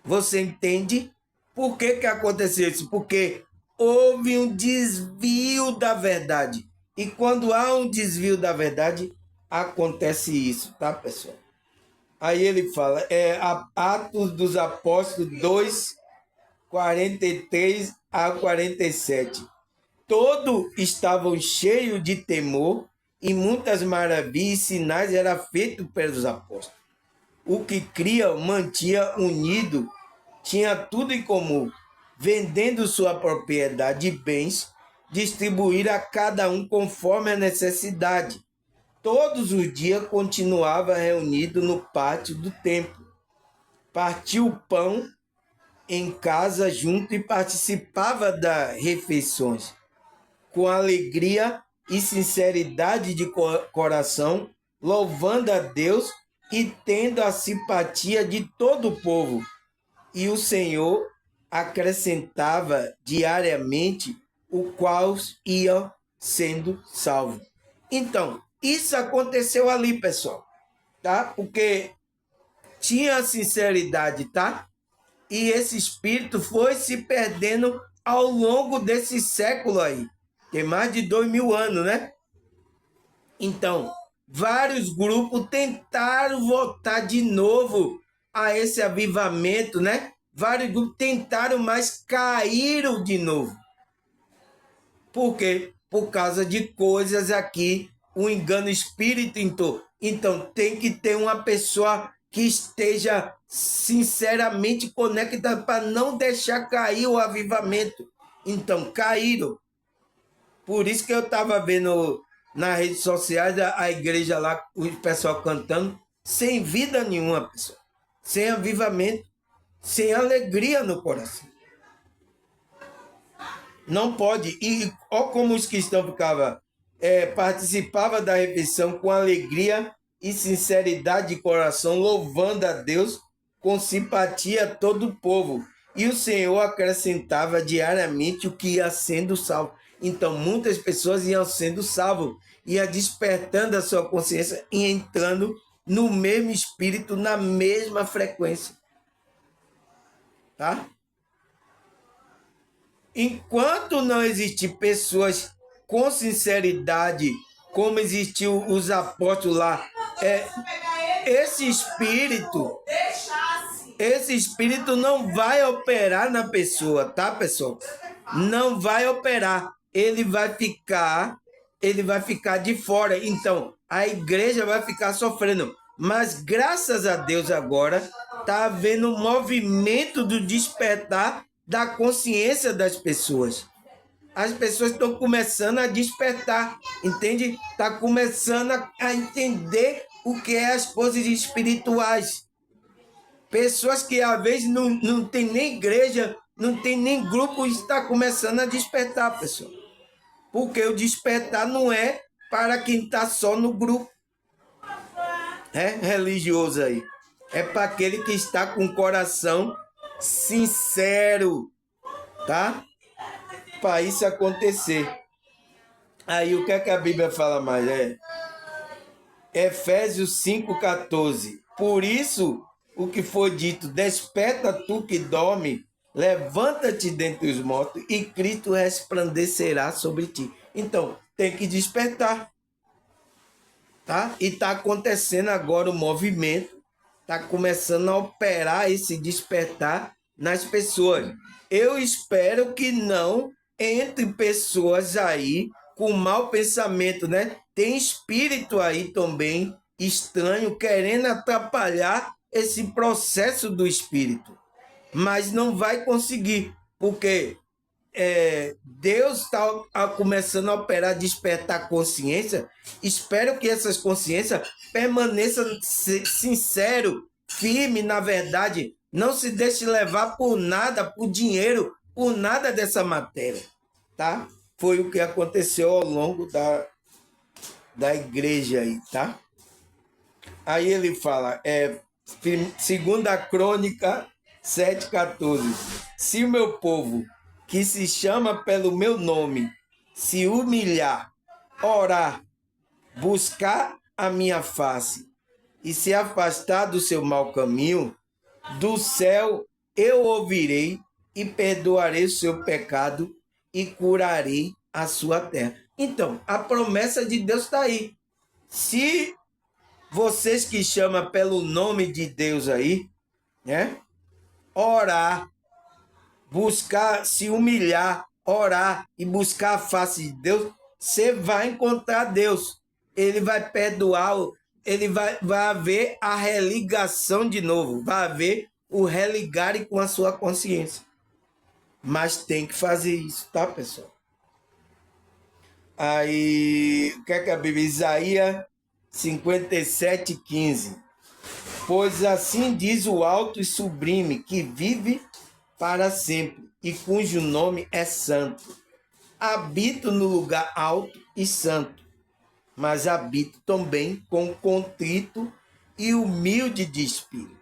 Você entende por que aconteceu isso? Porque houve um desvio da verdade. E quando há um desvio da verdade, acontece isso, tá, pessoal? Aí ele fala, Atos dos Apóstolos 2, 43 a 47. Todos estavam cheios de temor e muitas maravilhas e sinais eram feitos pelos apóstolos. O que cria mantinha unido, tinha tudo em comum, vendendo sua propriedade e bens, distribuir a cada um conforme a necessidade. Todos os dias continuava reunido no pátio do templo. Partia o pão em casa junto e participava das refeições. Com alegria e sinceridade de coração, louvando a Deus e tendo a simpatia de todo o povo. E o Senhor acrescentava diariamente o qual ia sendo salvo. Então, isso aconteceu ali, pessoal, tá? Porque tinha sinceridade, tá? E esse espírito foi se perdendo ao longo desse século aí. Tem mais de 2000 anos, né? Então, vários grupos tentaram voltar de novo a esse avivamento, né? Vários grupos tentaram, mas caíram de novo. Por quê? Por causa de coisas aqui, o engano espírito entrou. Então, tem que ter uma pessoa que esteja sinceramente conectada para não deixar cair o avivamento. Então, caíram. Por isso que eu estava vendo nas redes sociais a igreja lá, o pessoal cantando, sem vida nenhuma, pessoal. Sem avivamento, sem alegria no coração. Não pode. E olha como os cristãos ficavam, participavam da refeição com alegria e sinceridade de coração, louvando a Deus com simpatia a todo o povo. E o Senhor acrescentava diariamente o que ia sendo salvo. Então, muitas pessoas iam sendo salvas, ia despertando a sua consciência e entrando no mesmo espírito, na mesma frequência. Tá? Enquanto não existir pessoas com sinceridade, como existiu os apóstolos lá, esse espírito não vai operar na pessoa, tá, pessoal? Não vai operar. Ele vai ficar de fora. Então, a igreja vai ficar sofrendo. Mas graças a Deus agora está havendo um movimento do despertar da consciência das pessoas. As pessoas estão começando a despertar, entende? Está começando a entender o que é as coisas espirituais. Pessoas que às vezes não tem nem igreja, não tem nem grupo, está começando a despertar, pessoal. Porque o despertar não é para quem está só no grupo religioso aí. É para aquele que está com o coração sincero, tá? Para isso acontecer. Aí o que é que a Bíblia fala mais? Efésios 5,14. Por isso, o que foi dito, desperta tu que dorme, levanta-te dentre os mortos e Cristo resplandecerá sobre ti. Então, tem que despertar. tá? E está acontecendo agora o movimento, está começando a operar esse despertar nas pessoas. Eu espero que não entre pessoas aí com mau pensamento, né? Tem espírito aí também estranho querendo atrapalhar esse processo do espírito, mas não vai conseguir, porque Deus está começando a operar, despertar consciência. Espero que essas consciências permaneçam sincero, firme na verdade. Não se deixe levar por nada, por dinheiro, por nada dessa matéria, tá? Foi o que aconteceu ao longo da igreja aí, tá? Aí ele fala, segunda Crônica 7,14. Se o meu povo, que se chama pelo meu nome, se humilhar, orar, buscar a minha face e se afastar do seu mau caminho, do céu eu ouvirei e perdoarei o seu pecado e curarei a sua terra. Então, a promessa de Deus está aí. Se vocês que chamam pelo nome de Deus aí, né? Orar, buscar, se humilhar, orar e buscar a face de Deus, você vai encontrar Deus. Ele vai perdoar, ele vai haver a religação de novo, vai haver o religar com a sua consciência. Mas tem que fazer isso, tá, pessoal? Aí, o que é que a Bíblia? Isaías 57,15. Pois assim diz o alto e sublime, que vive para sempre e cujo nome é santo. Habito no lugar alto e santo, mas habito também com contrito e humilde de espírito,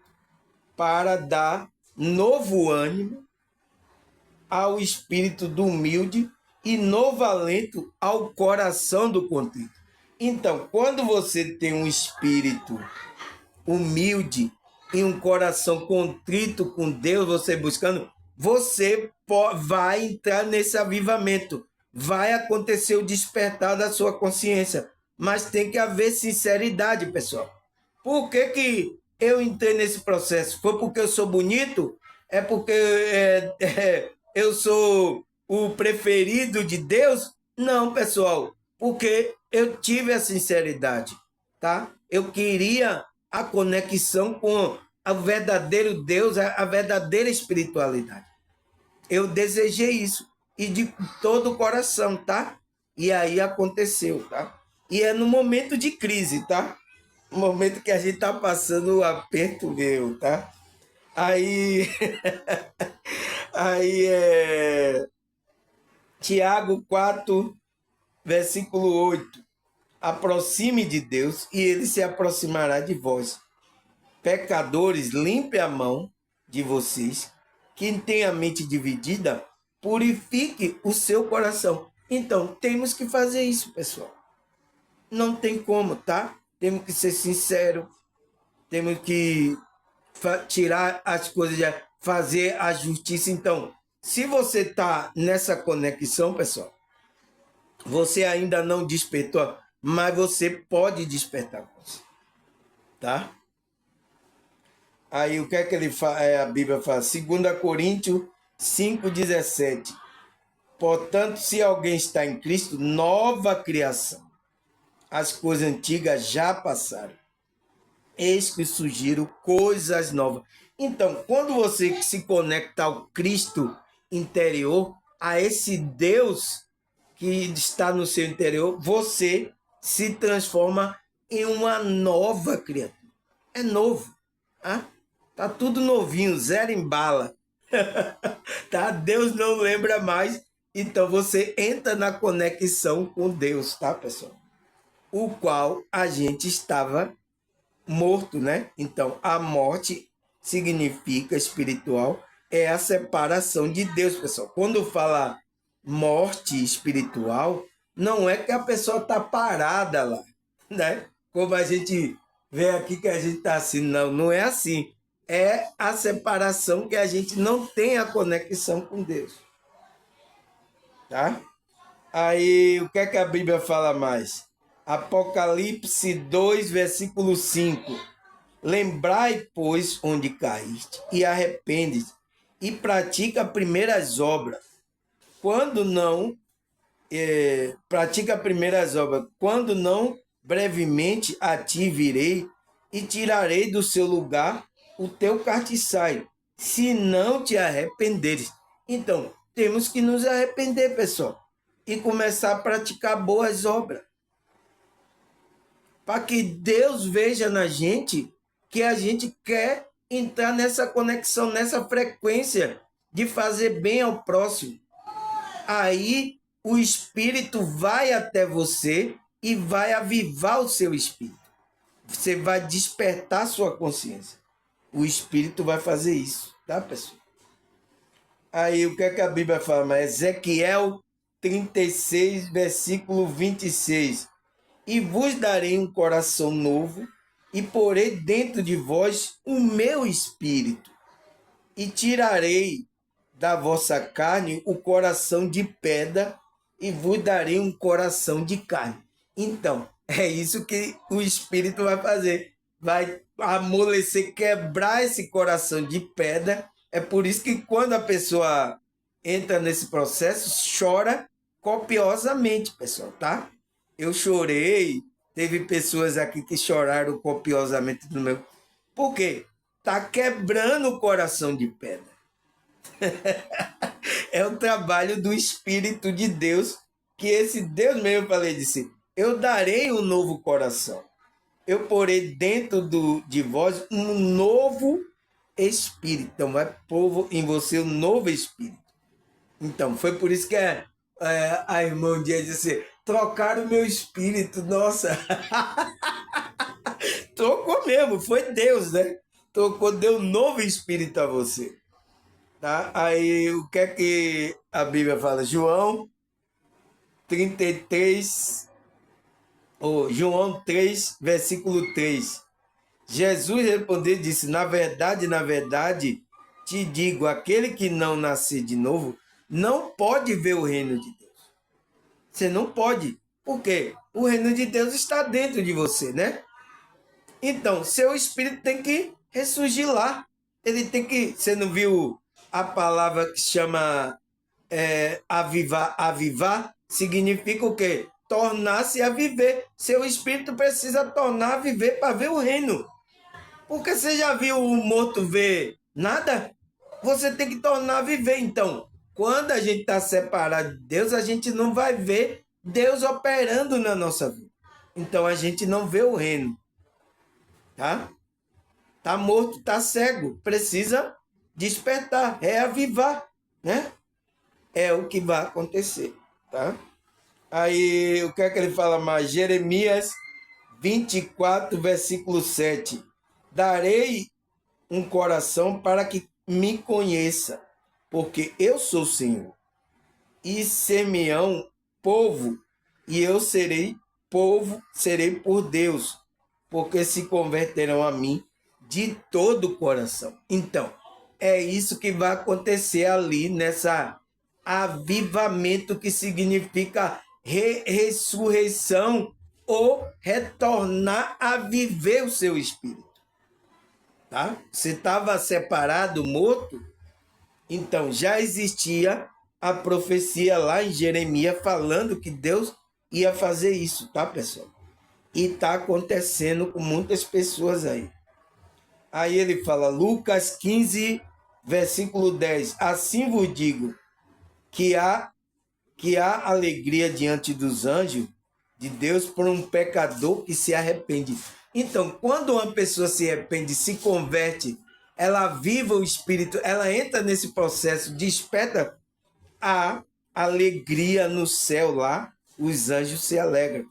para dar novo ânimo ao espírito do humilde e novo alento ao coração do contrito. Então, quando você tem um espírito humilde e um coração contrito com Deus, você buscando, você vai entrar nesse avivamento, vai acontecer o despertar da sua consciência, mas tem que haver sinceridade, pessoal. Por que eu entrei nesse processo? Foi porque eu sou bonito? É porque eu sou o preferido de Deus? Não, pessoal, porque eu tive a sinceridade, tá? Eu queria a conexão com o verdadeiro Deus, a verdadeira espiritualidade. Eu desejei isso, e de todo o coração, tá? E aí aconteceu, tá? E é no momento de crise, tá? No momento que a gente tá passando o aperto meu, tá? Aí, aí Tiago 4, versículo 8. Aproxime de Deus e ele se aproximará de vós. Pecadores, limpe a mão de vocês. Quem tem a mente dividida, purifique o seu coração. Então, temos que fazer isso, pessoal. Não tem como, tá? Temos que ser sinceros. Temos que tirar as coisas, fazer a justiça. Então, se você está nessa conexão, pessoal, você ainda não despertou, mas você pode despertar, tá? Aí o que é que a Bíblia fala? 2 Coríntios 5,17. Portanto, se alguém está em Cristo, nova criação. As coisas antigas já passaram. Eis que surgiram coisas novas. Então, quando você se conecta ao Cristo interior, a esse Deus que está no seu interior, você se transforma em uma nova criatura. É novo. Tá tudo novinho, zero em bala. Tá? Deus não lembra mais. Então você entra na conexão com Deus, tá, pessoal? O qual a gente estava morto, né? Então a morte significa espiritual, é a separação de Deus, pessoal. Quando fala morte espiritual, não é que a pessoa tá parada lá, né? Como a gente vê aqui que a gente tá assim, não é assim. É a separação que a gente não tem a conexão com Deus. Tá? Aí, o que é que a Bíblia fala mais? Apocalipse 2, versículo 5. Lembrai, pois, onde caíste, e arrepende e pratica primeiras obras. Quando não, pratica primeiras obras. Quando não, brevemente a ti virei e tirarei do seu lugar o teu castiçaio, se não te arrependeres. Então, temos que nos arrepender, pessoal, e começar a praticar boas obras, para que Deus veja na gente que a gente quer entrar nessa conexão, nessa frequência de fazer bem ao próximo. Aí o Espírito vai até você e vai avivar o seu espírito. Você vai despertar sua consciência. O Espírito vai fazer isso, tá, pessoal? Aí o que é que a Bíblia fala? Ezequiel 36, versículo 26. E vos darei um coração novo, e porei dentro de vós o meu espírito, e tirarei da vossa carne o coração de pedra, e vos darei um coração de carne. Então, é isso que o Espírito vai fazer. Vai amolecer, quebrar esse coração de pedra. É por isso que quando a pessoa entra nesse processo, chora copiosamente, pessoal, tá? Eu chorei, teve pessoas aqui que choraram copiosamente no meu. Por quê? Tá quebrando o coração de pedra. É o trabalho do Espírito de Deus, que esse Deus mesmo, eu falei, disse, eu darei um novo coração. Eu porei dentro de vós um novo espírito. Então vai pôr em você um novo espírito. Então, foi por isso que a irmã um dia disse, trocaram o meu espírito, nossa. Trocou mesmo, foi Deus, né? Trocou, deu um novo espírito a você. Tá? Aí, o que é que a Bíblia fala? João 33, João 3, versículo 3. Jesus respondeu e disse, na verdade, te digo, aquele que não nascer de novo, não pode ver o reino de Deus. Você não pode. Por quê? O reino de Deus está dentro de você, né? Então, seu espírito tem que ressurgir lá. Ele tem que... Você não viu a palavra que se chama avivar? Avivar significa o quê? Tornar-se a viver. Seu espírito precisa tornar a viver para ver o reino. Porque você já viu o morto ver nada? Você tem que tornar a viver. Então, quando a gente está separado de Deus, a gente não vai ver Deus operando na nossa vida. Então, a gente não vê o reino. Tá? Tá morto, tá cego. Precisa despertar, reavivar, né? É o que vai acontecer, tá? Aí, o que é que ele fala mais? Jeremias 24, versículo 7. Darei um coração para que me conheça, porque eu sou o Senhor. E ser-me-ão povo, e eu serei povo, serei por Deus, porque se converterão a mim de todo o coração. Então, é isso que vai acontecer ali nessa avivamento, que significa ressurreição ou retornar a viver o seu espírito. Tá? Você estava separado, morto, então já existia a profecia lá em Jeremias falando que Deus ia fazer isso, tá, pessoal? E está acontecendo com muitas pessoas aí. Aí ele fala, Lucas 15, versículo 10. Assim vos digo que há alegria diante dos anjos de Deus por um pecador que se arrepende. Então, quando uma pessoa se arrepende, se converte, ela viva o Espírito, ela entra nesse processo, desperta a alegria no céu lá, os anjos se alegram.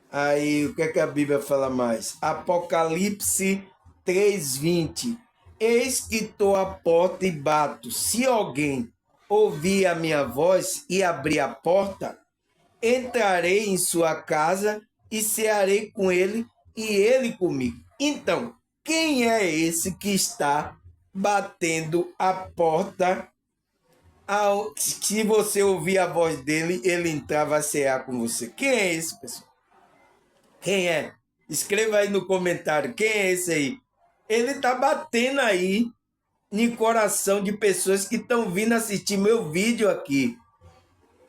Aí, o que é que a Bíblia fala mais? Apocalipse 3:20. Eis que estou à porta e bato. Se alguém ouvir a minha voz e abrir a porta, entrarei em sua casa e cearei com ele e ele comigo. Então, quem é esse que está batendo a porta? Se você ouvir a voz dele, ele entrar, vai cear com você. Quem é esse, pessoal? Quem é? Escreva aí no comentário. Quem é esse aí? Ele está batendo aí no coração de pessoas que estão vindo assistir meu vídeo aqui.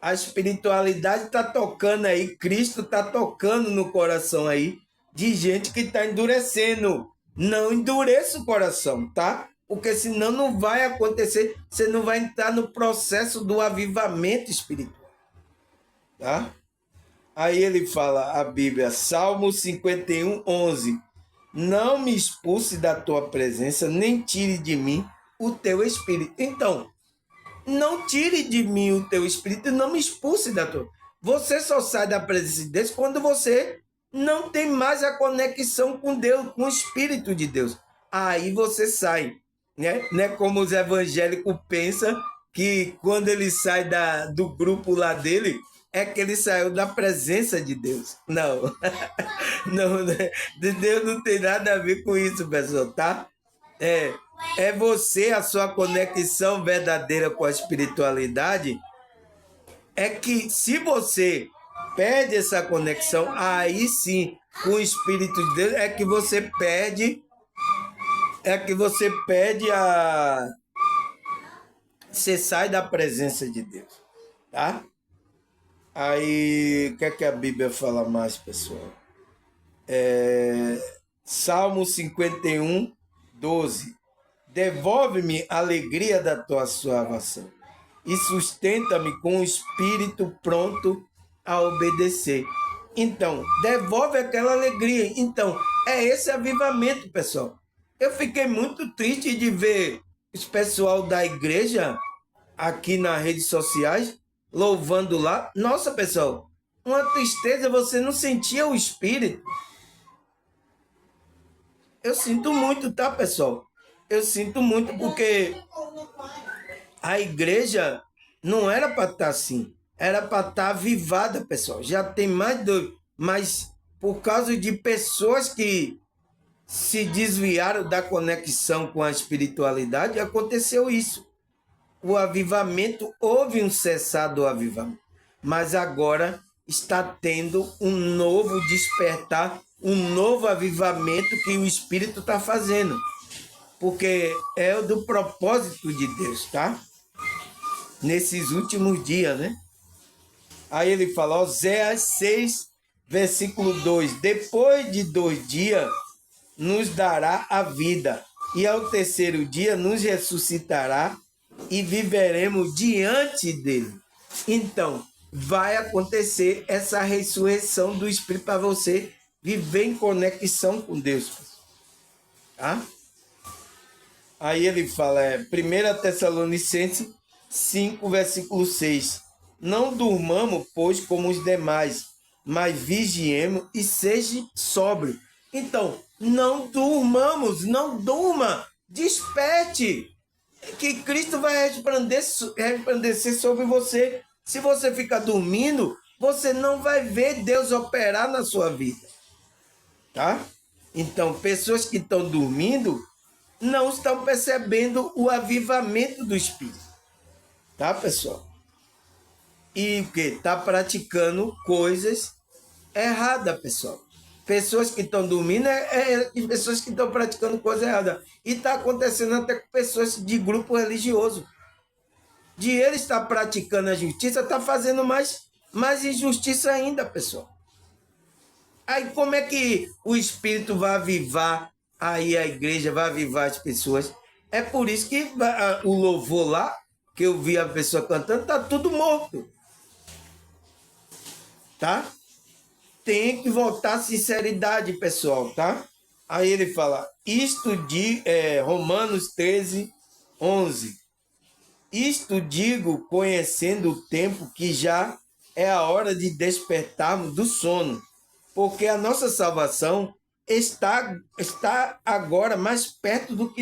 A espiritualidade está tocando aí. Cristo está tocando no coração aí de gente que está endurecendo. Não endureça o coração, tá? Porque senão não vai acontecer. Você não vai entrar no processo do avivamento espiritual. Tá? Aí ele fala, a Bíblia, Salmo 51, 11. Não me expulse da tua presença, nem tire de mim o teu espírito. Então, não tire de mim o teu espírito e não me expulse da tua. Você só sai da presença de Deus quando você não tem mais a conexão com Deus, com o Espírito de Deus. Aí você sai. Né? Não é como os evangélicos pensam que quando ele sai do grupo lá dele, é que ele saiu da presença de Deus. Não. Não, de Deus não tem nada a ver com isso, pessoal, tá? É você, a sua conexão verdadeira com a espiritualidade, é que se você perde essa conexão, aí sim, com o Espírito de Deus, é que você perde você sai da presença de Deus, tá? Aí, o que é que a Bíblia fala mais, pessoal? Salmo 51, 12. Devolve-me a alegria da tua salvação e sustenta-me com o espírito pronto a obedecer. Então, devolve aquela alegria. Então, é esse avivamento, pessoal. Eu fiquei muito triste de ver os pessoal da igreja aqui nas redes sociais louvando lá. Nossa, pessoal, uma tristeza, você não sentia o espírito. Eu sinto muito, tá, pessoal? Eu sinto muito porque a igreja não era para estar assim. Era para estar avivada, pessoal. Já tem mais de... Mas por causa de pessoas que se desviaram da conexão com a espiritualidade, aconteceu isso. O avivamento, houve um cessar do avivamento. Mas agora está tendo um novo despertar, um novo avivamento que o Espírito está fazendo. Porque é do propósito de Deus, tá? Nesses últimos dias, né? Aí ele fala, Oséias 6, versículo 2. Depois de 2 dias, nos dará a vida, e ao terceiro dia nos ressuscitará e viveremos diante dele. Então, vai acontecer essa ressurreição do Espírito para você viver em conexão com Deus. Tá? Aí ele fala, 1 Tessalonicenses 5, versículo 6. Não durmamos, pois, como os demais, mas vigiemos e seja sóbrio. Então, não durmamos, não durma, desperte, que Cristo vai resplandecer sobre você. Se você ficar dormindo, você não vai ver Deus operar na sua vida, tá? Então, pessoas que estão dormindo não estão percebendo o avivamento do Espírito, tá, pessoal? E o que? Está praticando coisas erradas, pessoal. Pessoas que estão dormindo pessoas que estão praticando coisa errada. E está acontecendo até com pessoas de grupo religioso. De ele estar praticando a justiça, está fazendo mais injustiça ainda, pessoal. Aí como é que o Espírito vai avivar aí a igreja, vai avivar as pessoas? É por isso que o louvor lá, que eu vi a pessoa cantando, está tudo morto. Tá? Tem que voltar à sinceridade, pessoal, tá? Aí ele fala, isto de Romanos 13, 11. Isto digo, conhecendo o tempo, que já é a hora de despertarmos do sono, porque a nossa salvação está agora mais perto do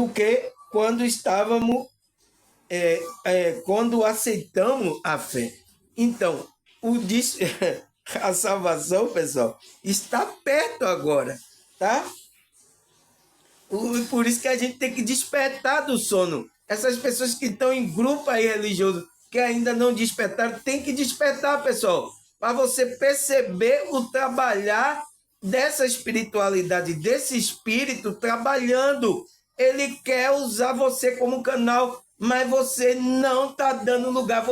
que quando estávamos, quando aceitamos a fé. Então, a salvação, pessoal, está perto agora, tá? Por isso que a gente tem que despertar do sono. Essas pessoas que estão em grupo aí religioso, que ainda não despertaram, tem que despertar, pessoal. para você perceber o trabalhar dessa espiritualidade, desse espírito trabalhando. Ele quer usar você como canal, mas você não está dando lugar.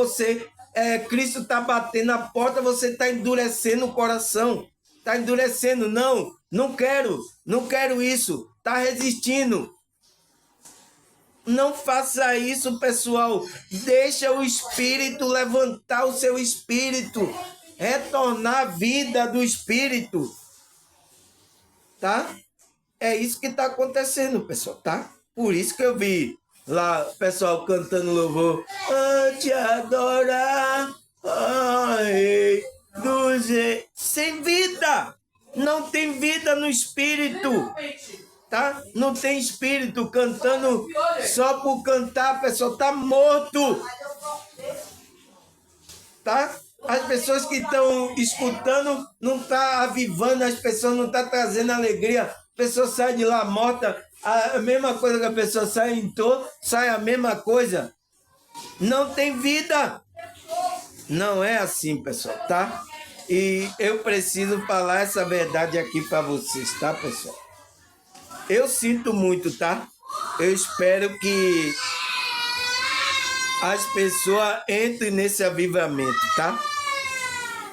Cristo está batendo na porta, você está endurecendo o coração. Está endurecendo, não quero isso. Está resistindo. Não faça isso, pessoal. Deixa o espírito levantar o seu espírito, retornar a vida do espírito. Tá? É isso que está acontecendo, pessoal, tá? Por isso que eu vi lá o pessoal cantando louvor. Te adorar, ai, sem vida. Não tem vida no espírito, tá? Não tem espírito cantando só por cantar, pessoal. Tá morto, tá? As pessoas que estão escutando não tá avivando, as pessoas não tá trazendo alegria. A pessoa sai de lá morta, a mesma coisa que a pessoa sai em torno, sai a mesma coisa. Não tem vida. Não é assim, pessoal, tá? E eu preciso falar essa verdade aqui para vocês, tá, pessoal? Eu sinto muito, tá? Eu espero que as pessoas entrem nesse avivamento, tá?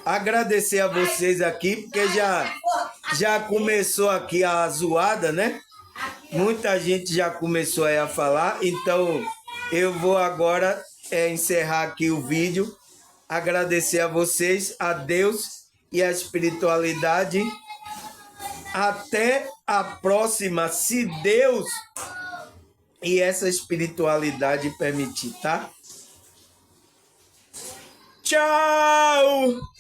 Agradecer a vocês aqui, porque já começou aqui a zoada, né? Muita gente já começou aí a falar, então eu vou agora encerrar aqui o vídeo. Agradecer a vocês, a Deus e a espiritualidade. Até a próxima, se Deus e essa espiritualidade permitir, tá? Tchau!